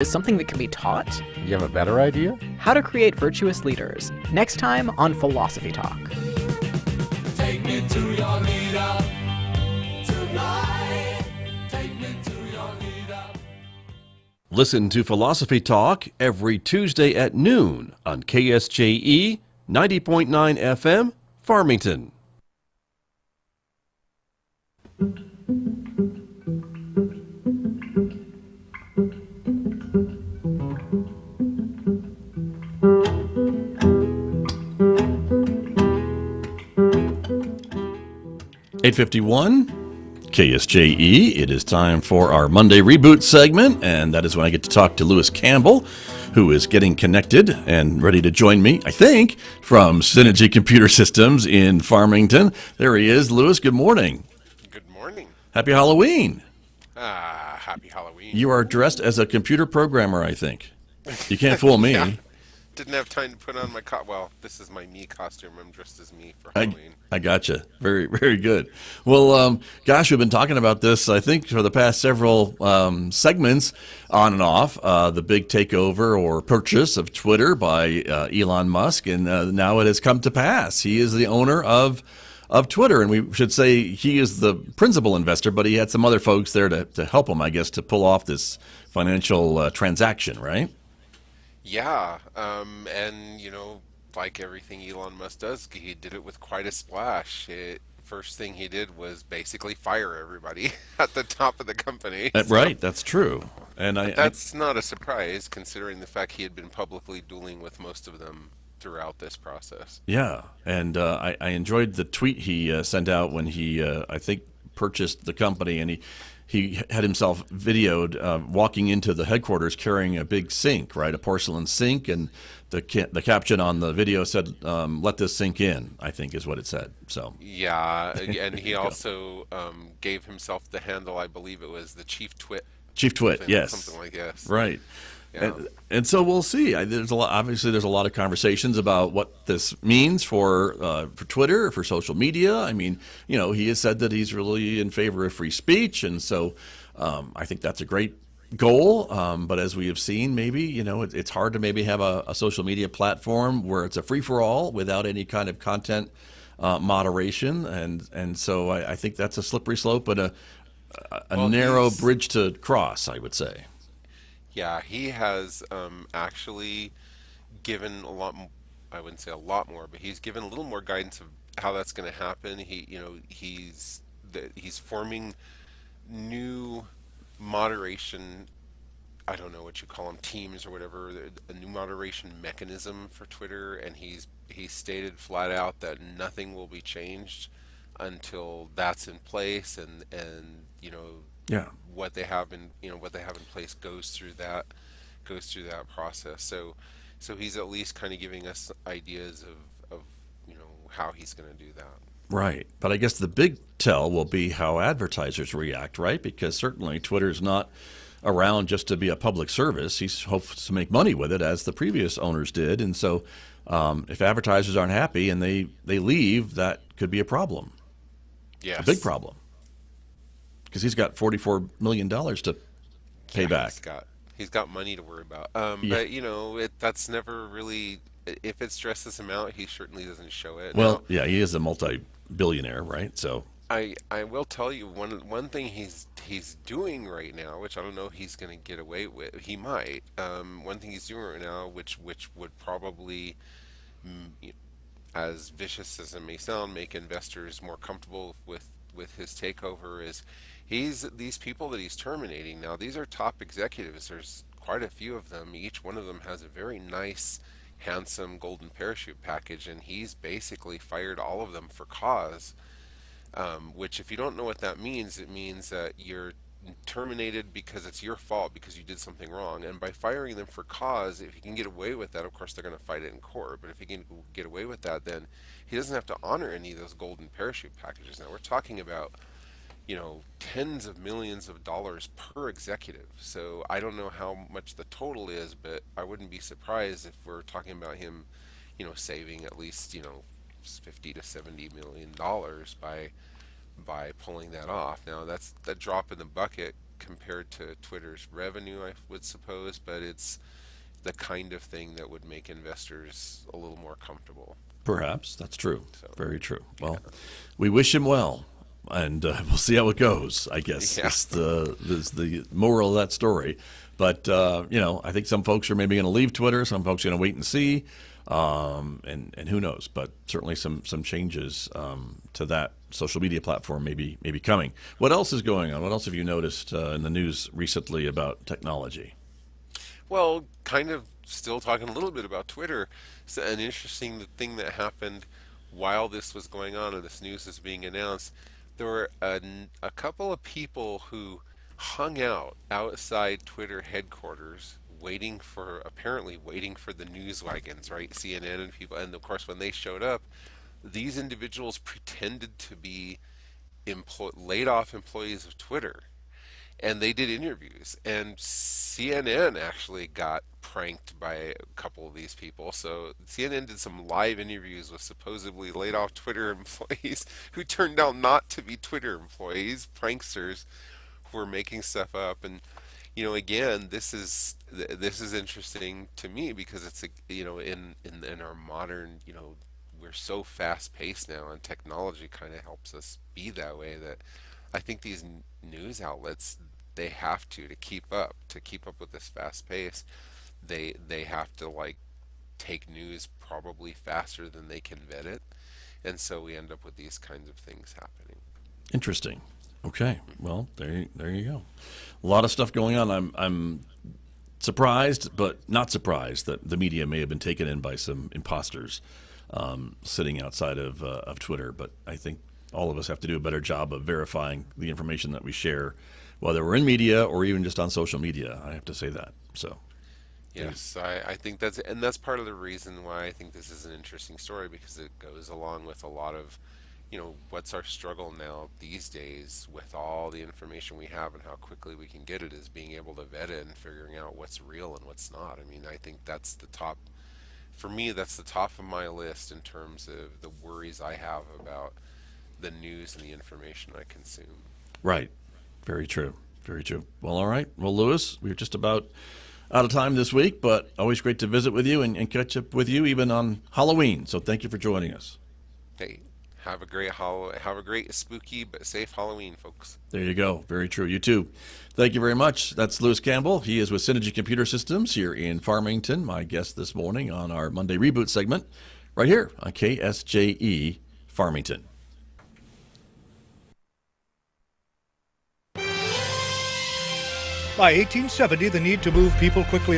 is something that can be taught? You have a better idea? How to create virtuous leaders. Next time on Philosophy Talk. Take me to your leader tonight. Take me to your leader. Listen to Philosophy Talk every Tuesday at noon on KSJE 90.9 FM, Farmington. (8:51) KSJE. It is time for our Monday Reboot segment, and that is when I get to talk to Lewis Campbell, who is getting connected and ready to join me, I think, from Cintigy Computer Systems in Farmington. There he is. Lewis, good morning. Good morning. Happy Halloween. Happy Halloween. You are dressed as a computer programmer, I think. You can't fool me. Yeah. Didn't have time to put on my well, this is my me costume. I'm dressed as me for Halloween. I gotcha. Very, very good. Well, gosh, we've been talking about this, I think, for the past several segments on and off, the big takeover or purchase of Twitter by Elon Musk, and now it has come to pass. He is the owner of Twitter, and we should say he is the principal investor, but he had some other folks there to help him, I guess, to pull off this financial transaction, right? Yeah, and like everything Elon Musk does, he did it with quite a splash. First thing he did was basically fire everybody at the top of the company. Right, that's true. And that's not a surprise, considering the fact he had been publicly dueling with most of them throughout this process. Yeah, and I enjoyed the tweet he sent out when he, I think, purchased the company, and he had himself videoed walking into the headquarters carrying a big sink, right, a porcelain sink, and the caption on the video said, "Let this sink in," I think is what it said. So yeah, and he also gave himself the handle, I believe it was the Chief Twit. Chief Twit, yes, something like this. Right. Yeah. And so we'll see. There's obviously a lot of conversations about what this means for Twitter, for social media. I mean, he has said that he's really in favor of free speech, and so I think that's a great goal. But as we have seen, maybe it's hard to maybe have a social media platform where it's a free for all without any kind of content moderation, and so I think that's a slippery slope and a narrow bridge to cross, I would say. Yeah, he has actually given a lot. I wouldn't say a lot more, but he's given a little more guidance of how that's going to happen. He's forming new moderation. I don't know what you call them, teams or whatever. A new moderation mechanism for Twitter, and he's stated flat out that nothing will be changed until that's in place, and Yeah. what they have in place goes through that process. So he's at least kind of giving us ideas of how he's going to do that. Right. But I guess the big tell will be how advertisers react, right? Because certainly Twitter's not around just to be a public service. He hopes to make money with it, as the previous owners did. And so if advertisers aren't happy and they leave, that could be a problem. Yes. A big problem. Because he's got $44 million to pay back. He's got money to worry about. But that's never really. If it's stressed this amount, he certainly doesn't show it. Well, yeah, he is a multi-billionaire, right? So I will tell you one thing he's doing right now, which I don't know if he's going to get away with. He might. One thing he's doing right now, which would probably, as vicious as it may sound, make investors more comfortable with his takeover, is these people that he's terminating now. These are top executives. There's quite a few of them. Each one of them has a very nice, handsome golden parachute package, and he's basically fired all of them for cause. Which, if you don't know what that means, it means that you're terminated because it's your fault, because you did something wrong. And by firing them for cause, if he can get away with that, of course they're going to fight it in court. But if he can get away with that, then he doesn't have to honor any of those golden parachute packages. Now we're talking about tens of millions of dollars per executive. So I don't know how much the total is, but I wouldn't be surprised if we're talking about him, saving at least, $50 to $70 million by pulling that off. Now that's the drop in the bucket compared to Twitter's revenue, I would suppose, but it's the kind of thing that would make investors a little more comfortable. Perhaps. That's true. So, very true. Well, we wish him well, and we'll see how it goes, I guess. Yeah. Is the moral of that story. But, I think some folks are maybe going to leave Twitter. Some folks are going to wait and see. And who knows? But certainly some changes to that social media platform may be coming. What else is going on? What else have you noticed in the news recently about technology? Well, kind of still talking a little bit about Twitter. So an interesting thing that happened while this was going on and this news is being announced, there were a couple of people who hung out outside Twitter headquarters apparently waiting for the news wagons, right? CNN and people. And of course, when they showed up, these individuals pretended to be laid off employees of Twitter. And they did interviews, and CNN actually got pranked by a couple of these people. So CNN did some live interviews with supposedly laid off Twitter employees who turned out not to be Twitter employees, pranksters who were making stuff up. And again, this is interesting to me because it's in our modern, we're so fast paced now, and technology kind of helps us be that way, that I think these news outlets, they have to keep up with this fast pace. They have to take news probably faster than they can vet it, and so we end up with these kinds of things happening. Interesting. Okay. Well, there you go. A lot of stuff going on. I'm surprised, but not surprised that the media may have been taken in by some imposters sitting outside of Twitter. But I think all of us have to do a better job of verifying the information that we share, whether we're in media or even just on social media. I have to say that. So, yes, I think that's part of the reason why I think this is an interesting story, because it goes along with a lot of, what's our struggle now these days with all the information we have and how quickly we can get it, is being able to vet it and figuring out what's real and what's not. I mean, I think that's the top, for me, that's the top of my list in terms of the worries I have about the news and the information I consume. Right. Very true. Very true. Well, all right. Well, Lewis, we're just about out of time this week, but always great to visit with you and catch up with you even on Halloween. So thank you for joining us. Hey, have a great spooky but safe Halloween, folks. There you go. Very true. You too. Thank you very much. That's Lewis Campbell. He is with Cintigy Computer Systems here in Farmington, my guest this morning on our Monday Reboot segment right here on KSJE Farmington. By 1870, the need to move people quickly